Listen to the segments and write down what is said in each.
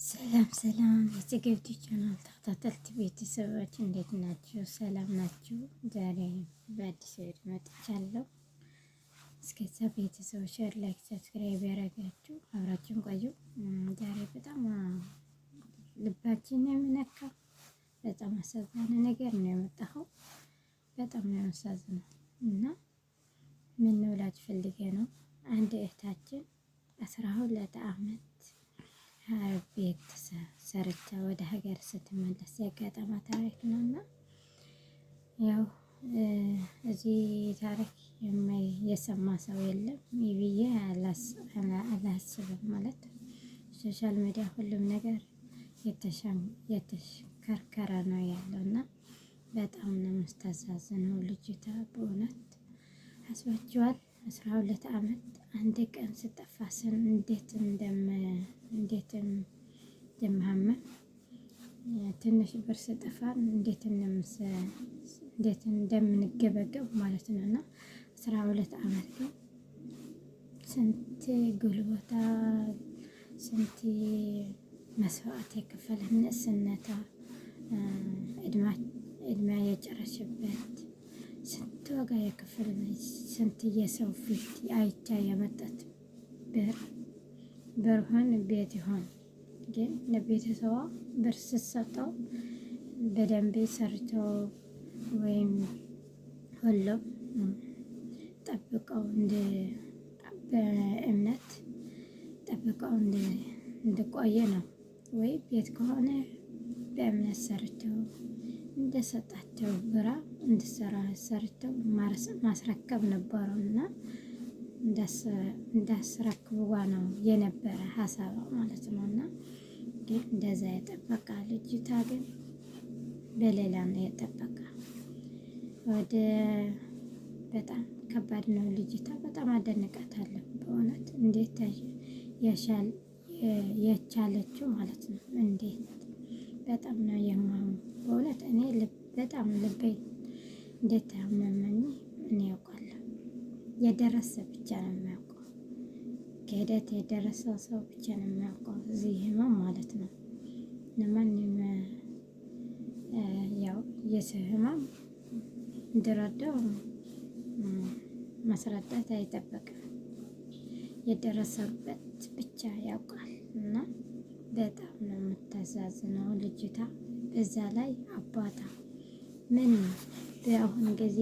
ሰላም ሰላም የጽጌረዳ ቻናል ተከታታዮች ቤተሰቦች እንዴት ናችሁ? ሰላም ናችሁ? ዛሬ በአዲስ ቪዲዮ መጥቻለሁ። እስከዛ ቤተሰቦች ሼር፣ ላይክ፣ ሰብስክራይብ ያደረጋችሁ አብራችሁን ቆዩ። ዛሬ በጣም ልባችን የሚነካ በጣም አሳዛኝ ነገር ነው የመጣው። በጣም ነው የሚያሳዝነው እና ምን ነው እላችሁ ፈልጌ ነው። አንድ እህታችን 12 ዓመት ቤት ሰርታ ወደ ሀገር ስትመለስ ያጋጠማ ታሪክ ነውና ያው እዚህ ታሪክ የሰማ ሰው የለም ብዬ አላስብም። ማለት ሶሻል ሚዲያ ሁሉም ነገር የተሽከርከረ ነው ያለውና በጣም ነው የምታሳዝነው ልጅቷ በእውነት አስባችኋል። 12 ዓመት አንድ ቀን ስጠፋ እንዴት እንደማመን ትንሽ ብር ስጠፋን እንዴት እንደምንገበገብ ማለት ነው። እና 12 ዓመት ግን ስንት ጉልበታ ስንት መስዋዕት የከፈለ ንእስነቷ እድሜ የጨረሰበት ስንት ዋጋ የከፈለች ስንት የሰው ፊት አይታ የመጣት ብርሆን ቤት ይሆን ግን ለቤተሰቧ ብር ስትሰጠው በደንብ ሰርተው ወይም ሁሉም ጠብቀው በእምነት ጠብቀው እንደቆየ ነው። ወይ ቤት ከሆነ በእምነት ሰርተው እንደሰጣቸው ብራ እንድሰራ ሰርተው ማስረከብ ነበረውና እንዳስረክቡዋ ነው የነበረ ሀሳቧ ማለት ነውና ግን እንደዛ የጠበቃ ልጅቷ ግን በሌላ ነው የጠበቃ። ወደ በጣም ከባድ ነው ልጅቷ። በጣም አደንቃታለሁ በእውነት እንዴት የቻለችው ማለት ነው። እንዴት በጣም ነው የማምነው በእውነት እኔ በጣም ልቤ እንዴት ታመመኝ እኔ ያውቃለሁ። የደረሰ ብቻ ነው የሚያውቀው። ከሂደት የደረሰው ሰው ብቻ ነው የሚያውቀው እዚህ ህመም ማለት ነው። ለማንም ያው የሰው ህመም እንድረዳው ማስረዳት አይጠበቅም። የደረሰበት ብቻ ያውቃል እና በጣም ነው የምታሳዝነው ልጅቷ። በዛ ላይ አባቷ ምን በአሁን ጊዜ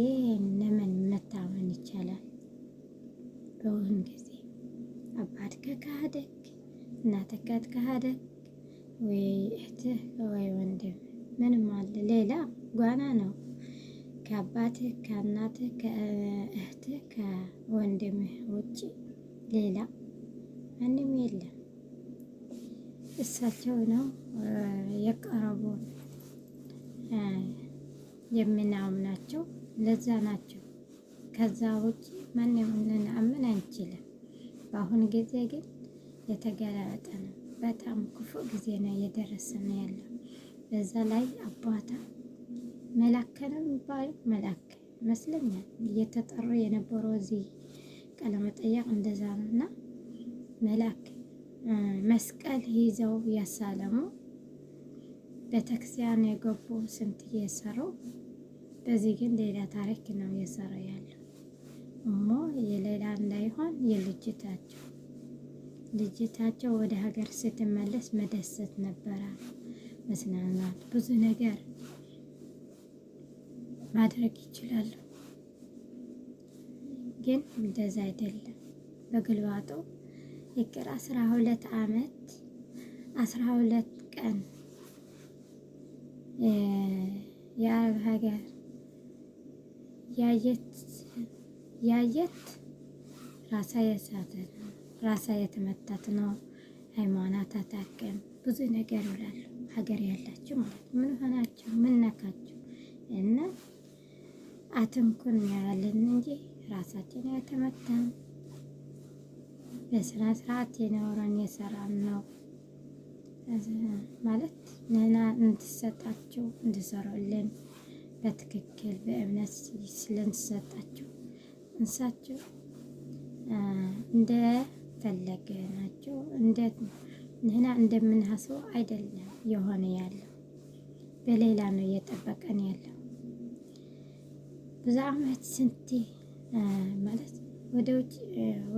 ለምን መታመን ይቻላል? በአሁን ጊዜ አባት ከካደክ እናትህ ከካደክ ወይ እህትህ ወይ ወንድም ምንም አለ ሌላ ጓና ነው። ከአባትህ ከእናትህ ከእህትህ ከወንድምህ ውጪ ሌላ ማንም የለም። እሳቸው ነው የቀረቡን የምናምናቸው ለዛ ናቸው። ከዛ ውጪ ማንም ልናምን አንችልም። በአሁን ጊዜ ግን የተገለበጠ ነው። በጣም ክፉ ጊዜ ነው እየደረሰ ነው ያለው። በዛ ላይ አባቷ መላክ ነው የሚባለው መላክ ይመስለኛል እየተጠሩ የነበረው እዚህ ቃለመጠይቅ እንደዛ ነው። እና መላክ መስቀል ይዘው ያሳለሙ ቤተክርስቲያን የገቡ ስንት እየሰሩ በዚህ ግን ሌላ ታሪክ ነው እየሰራ ያለው። እሞ የሌላ እንዳይሆን ልጅታቸው ወደ ሀገር ስትመለስ መደሰት ነበረ፣ መዝናናት፣ ብዙ ነገር ማድረግ ይችላሉ። ግን እንደዛ አይደለም። በግልባጡ ይቅር 12 ዓመት 12 ቀን የአረብ ሀገር ያየት ራሳ የሳተ ራሳ የተመታት ነው። ሃይማኖት አታውቅም ብዙ ነገር ይላሉ። ሀገር ያላችሁ ማለት ምን ሆናችሁ ምን ነካችሁ? እና አትንኩን ያለን እንጂ ራሳችን የተመታን በስነ ስርዓት የኖረን የሰራን ነው ማለት ነና እንድሰጣቸው እንድሰሩልን በትክክል በእምነት ስለንሰጣቸው እንሳቸው እንደፈለገ ናቸው። እንዴት ንህና እንደምናስበው አይደለም የሆነ ያለው በሌላ ነው እየጠበቀን ያለው። ብዙ አመት ስንቴ ማለት ወደ ውጭ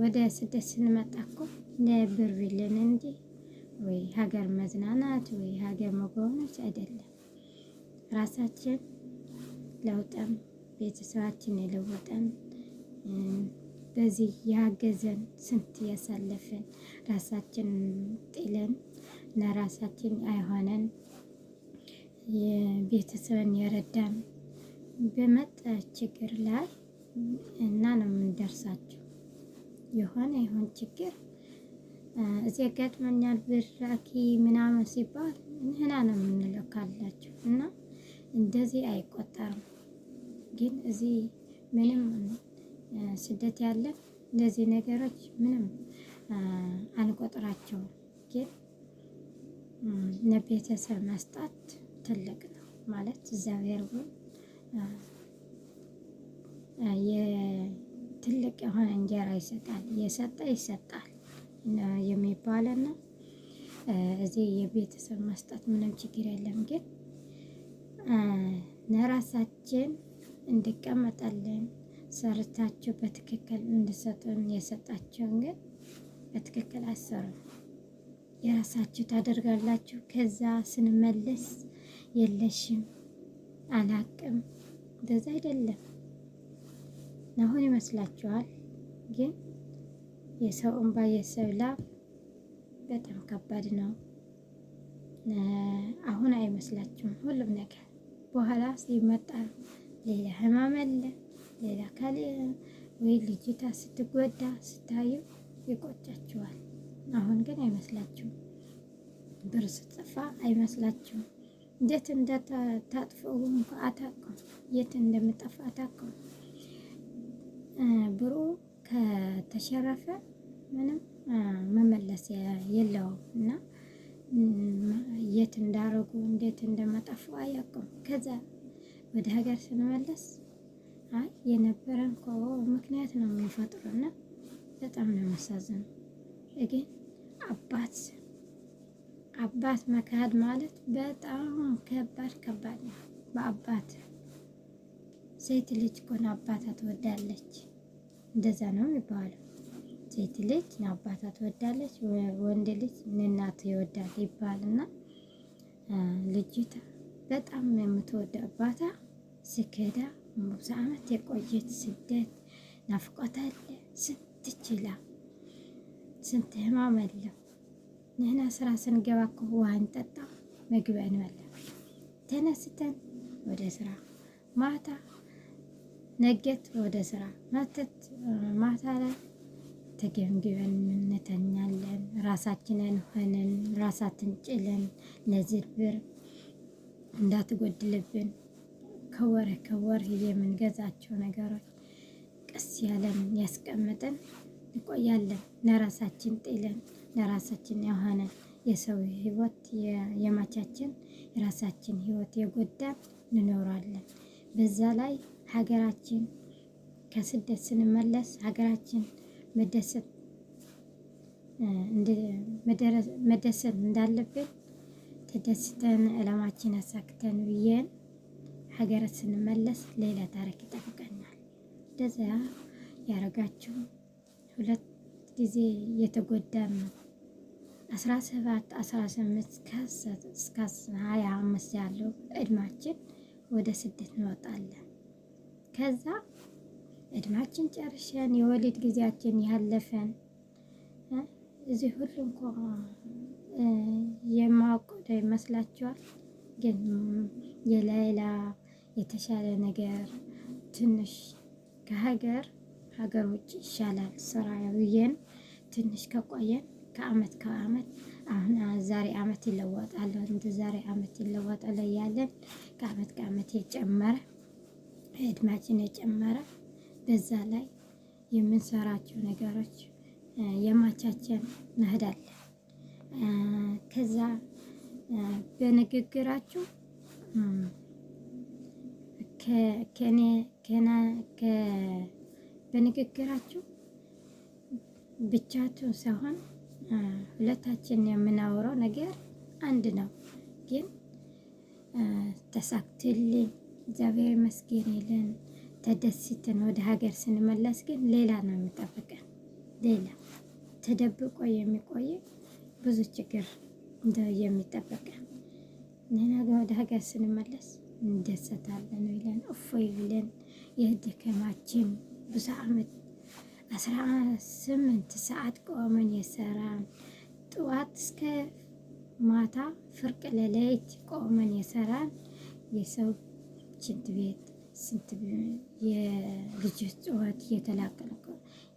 ወደ ስደት ስንመጣ እኮ ለብር ብለን እንጂ ወይ ሀገር መዝናናት ወይ ሀገር መጎብኘት አይደለም። ራሳችን ለውጠን ቤተሰባችን የለወጠን በዚህ ያገዘን ስንት ያሳለፍን ራሳችን ጥለን ለራሳችን አይሆነን የቤተሰብን የረዳን በመጣ ችግር ላይ እና ነው የምንደርሳቸው። የሆነ ይሁን ችግር እዚህ ገጥሞኛል ብር ላኪ ምናምን ሲባል ንህና ነው የምንልካላቸው እና እንደዚህ አይቆጠርም። ግን እዚህ ምንም ስደት ያለ እንደዚህ ነገሮች ምንም አንቆጥራቸውም። ግን ለቤተሰብ መስጠት ትልቅ ነው ማለት እግዚአብሔር የትልቅ የሆነ እንጀራ ይሰጣል፣ የሰጠ ይሰጣል የሚባልና እዚህ የቤተሰብ መስጠት ምንም ችግር የለም። ግን ለራሳችን እንዲቀመጣለን ሰርታችሁ በትክክል እንድሰጡን የሰጣቸውን ግን በትክክል አሰሩን የራሳችሁ ታደርጋላችሁ። ከዛ ስንመለስ የለሽም አላቅም እንደዛ አይደለም። አሁን ይመስላችኋል፣ ግን የሰው እንባ የሰው ላብ በጣም ከባድ ነው። አሁን አይመስላችሁም ሁሉም ነገር በኋላ ሲመጣ ሌላ ህመም አለ፣ ሌላ ካለ ወይ ልጅቷ ስትጎዳ ስታዩ ይቆጫችኋል። አሁን ግን አይመስላችሁም፣ ብር ስትጠፋ አይመስላችሁም። እንዴት እንደታጥፈው እንኳ አታውቁም፣ የት እንደምጠፋ አታውቁም። ብሩ ከተሸረፈ ምንም መመለስ የለውም እና የት እንዳረጉ እንዴት እንደመጠፉ አያውቁም። ከዛ ወደ ሀገር ስንመለስ አይ የነበረን እኮ ምክንያት ነው የሚፈጥሩና በጣም ነው የሚያሳዝነው። ግን አባት መካድ ማለት በጣም ከባድ ነው። በአባት ሴት ልጅ እኮ አባታ ትወዳለች፣ እንደዛ ነው የሚባለው። ሴት ልጅ አባታ ትወዳለች፣ ወንድ ልጅ እናት ይወዳል ይባልና ልጅቷ በጣም የምትወደ አባታ ስከዳ ብዙ ዓመት የቆየች ስደት ናፍቆት አለ። ስንት ችላ ስንት ህማም አለው። ንህና ስራ ስንገባ እኮ ውሃ እንጠጣ ምግብ እንበላ ተነስተን ወደ ስራ ማታ ነጌት ወደ ስራ ማታ ላይ ተገምግበን እንተኛለን። ራሳችንን ሆነን ራሳችን ጭለን ለዝርብር እንዳትጎድልብን ከወር የምንገዛቸው ነገሮች ቀስ ያለን ያስቀምጠን እንቆያለን። ለራሳችን ጥለን ለራሳችን የሆነ የሰው ህይወት የማቻችን የራሳችን ህይወት የጎዳን እንኖራለን። በዛ ላይ ሀገራችን ከስደት ስንመለስ ሀገራችን መደሰት እንዳለብን ተደስተን ዕለማችን አሳክተን ብዬን ሀገር ስንመለስ ሌላ ታሪክ ይጠብቀናል። እንደዛ ያረጋችሁ 2 ጊዜ የተጎዳን ነው። 17 18 እስከ 25 ያለው እድማችን ወደ ስደት እንወጣለን። ከዛ እድማችን ጨርሸን የወሊድ ጊዜያችን ያለፈን እዚህ ሁሉ እንኳ የማውቀው ይመስላችኋል? ግን የሌላ የተሻለ ነገር ትንሽ ከሀገር ውጭ ይሻላል። ስራ ብዬን ትንሽ ከቆየን ከአመት አሁን ዛሬ አመት ይለወጣል እንደ ዛሬ አመት ይለወጣል ያለን ከአመት የጨመረ እድሜያችን የጨመረ በዛ ላይ የምንሰራቸው ነገሮች የማቻችን እንሄዳለን። ከዛ በንግግራችሁ በንግግራችሁ ብቻችሁ ሳይሆን ሁለታችን የምናወራው ነገር አንድ ነው። ግን ተሳክቶልኝ እግዚአብሔር ይመስገን ይለን ተደስተን ወደ ሀገር ስንመለስ ግን ሌላ ነው የሚጠብቀን። ሌላ ተደብቆ የሚቆይ ብዙ ችግር የሚጠበቀን። ነገ ወደ ሀገር ስንመለስ እንደሰታለን ብለን እፎይ ብለን የድካማችን ብዙ ዓመት 18 ሰዓት ቆመን የሰራን ጠዋት እስከ ማታ ፍርቅ ለሌሊት ቆመን የሰራን የሰው ሽንት ቤት ስንት የልጆች ጩኸት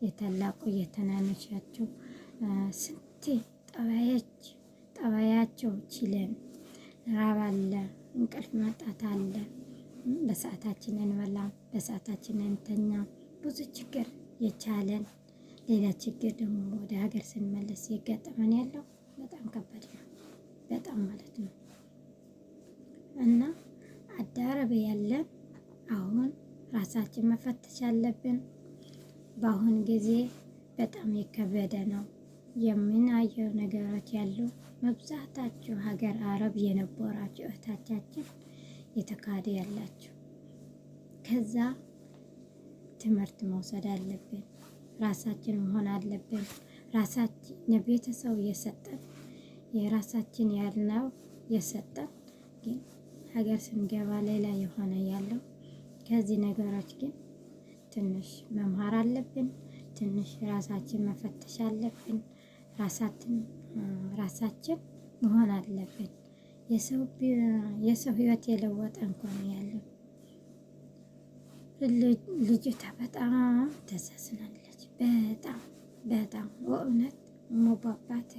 የተላቁ የተናነሻቸው ስንት ጠባያቸው ችለን ራብ አለ፣ እንቅልፍ መጣት አለ። በሰዓታችን እንበላ፣ በሰዓታችን እንተኛ። ብዙ ችግር የቻለን ሌላ ችግር ደግሞ ወደ ሀገር ስንመለስ የገጠመን ያለው በጣም ከባድ ነው። በጣም ማለት ነው። እና አዳረብ ያለን አሁን ራሳችን መፈተሽ አለብን። በአሁን ጊዜ በጣም የከበደ ነው የምናየው ነገሮች ያሉ። መብዛታችሁ ሀገር አረብ የነበራችሁ እህቶቻችን የተካደ ያላችሁ፣ ከዛ ትምህርት መውሰድ አለብን። ራሳችን መሆን አለብን። ራሳችን ለቤተሰብ የሰጠን የራሳችን ያልነው የሰጠን ግን ሀገር ስንገባ ሌላ የሆነ ያለው። ከዚህ ነገሮች ግን ትንሽ መማር አለብን። ትንሽ ራሳችን መፈተሽ አለብን። ራሳችን መሆን አለብን። የሰው ህይወት የለወጠ እንኳን ያለው ልጅቷ በጣም ተሳዝናለች። በጣም በእውነት ሞባባት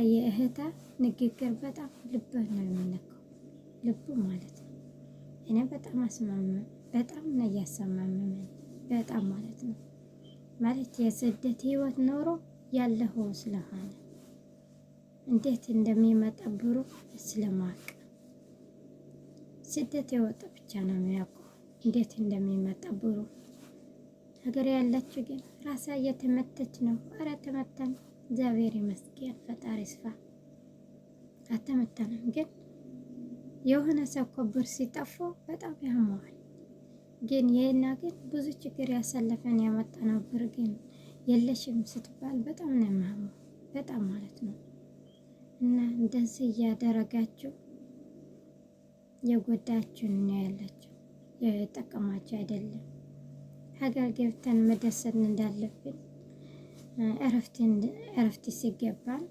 የእህታ ንግግር በጣም ልብ ነው የሚነካው። ልቡ ማለት ነው። እኔ በጣም ነው እያሰማመመኝ። በጣም ማለት ነው። ማለት የስደት ህይወት ኖሮ ያለኸው ስለሆነ እንዴት እንደሚመጣ ብሩ ስለማቅ ስደት የወጣ ብቻ ነው የሚያውቀው እንዴት እንደሚመጣ ብሩ። ሀገር ያላችሁ ግን ራሳ እየተመተች ነው። ኧረ ተመታን፣ እግዚአብሔር ይመስገን፣ ፈጣሪ ስፋ አተመታንም። ግን የሆነ ሰው እኮ ብር ሲጠፋ በጣም ያመዋል። ግን ይሄና ግን ብዙ ችግር ያሳለፈን ያመጣ ነው። ብር ግን የለሽም ስትባል በጣም ነው የሚያመው። በጣም ማለት ነው። እና እንደዚህ እያደረጋችሁ የጎዳችሁን ነው ያላችሁ፣ የጠቀማችሁ አይደለም። ሀገር ገብተን መደሰት እንዳለብን እረፍት ሲገባን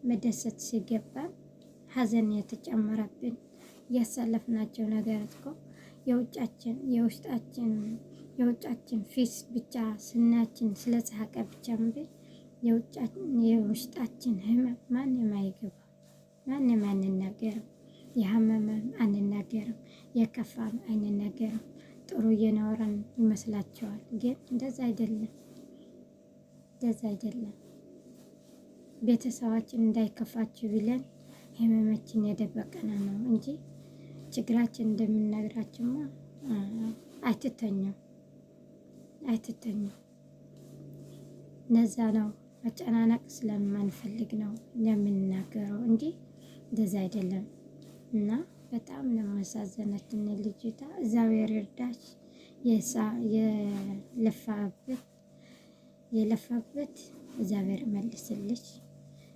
መደሰት ሲገባን ሀዘን የተጨመረብን ያሳለፍናቸው ነገር እኮ የውጫችን ፊስ ብቻ ስናችን ስለተሳቀ ብቻ እንጂ የውስጣችን ህመም ማንም አይገባ፣ ማንም አንናገርም። የሀመመን አንናገርም፣ የከፋን አንናገርም። ጥሩ እየኖረን ይመስላቸዋል፣ ግን እንደዛ አይደለም። ቤተሰባችን እንዳይከፋችሁ ብለን ህመማችን የደበቀነ ነው እንጂ ችግራችን እንደምንነግራችሁማ አይትተኙም። ለዛ ነው መጨናነቅ ስለማንፈልግ ነው የምንናገረው እንጂ እንደዛ አይደለም። እና በጣም ለማሳዘነችን ልጅቷ እግዚአብሔር ይርዳሽ። የለፋበት እግዚአብሔር መልስልሽ።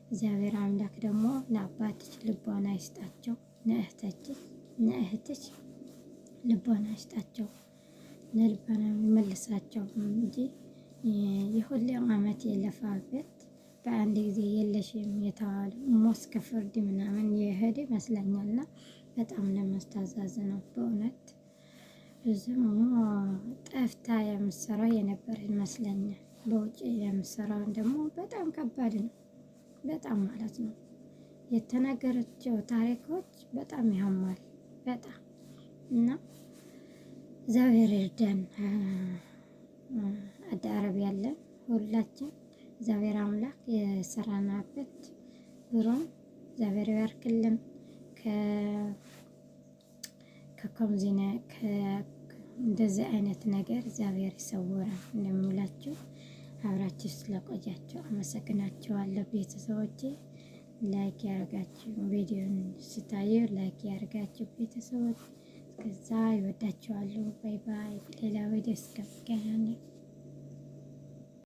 እግዚአብሔር አምላክ ደግሞ ለአባትሽ ልቦና ይስጣቸው፣ ለእህትሽ ልቦና ይስጣቸው፣ ለልቦና ይመልሳቸው እንጂ የሁሌም አመት የለፋበት በአንድ ጊዜ የለሽም የተባለ ሞት ከፍርድ ምናምን የሄደ ይመስለኛልና በጣም ለማስተዛዘነው በእውነት ብዙም ጠፍታ የምሰራው የነበረ ይመስለኛል። በውጭ የምሰራው ደግሞ በጣም ከባድ ነው። በጣም ማለት ነው። የተነገረችው ታሪኮች በጣም ያማል። በጣም እና እግዚአብሔር ይርዳን። አዳረብ ያለን ሁላችን እግዚአብሔር አምላክ የሰራናበት ብሩን እግዚአብሔር ያርክልን። ከኮምዚነ እንደዚህ አይነት ነገር እግዚአብሔር ይሰውራል እንደምላችሁ። አብራችሁ ስለቆያችሁ አመሰግናችኋለሁ ቤተሰቦቼ። ላይክ ያደርጋችሁ ቪዲዮን ስታዩ ላይክ ያደርጋችሁ ቤተሰቦች። እስከዛ ይወዳችኋለሁ። ባይ ባይ። ሌላ ቪዲዮ እስከምንገናኝ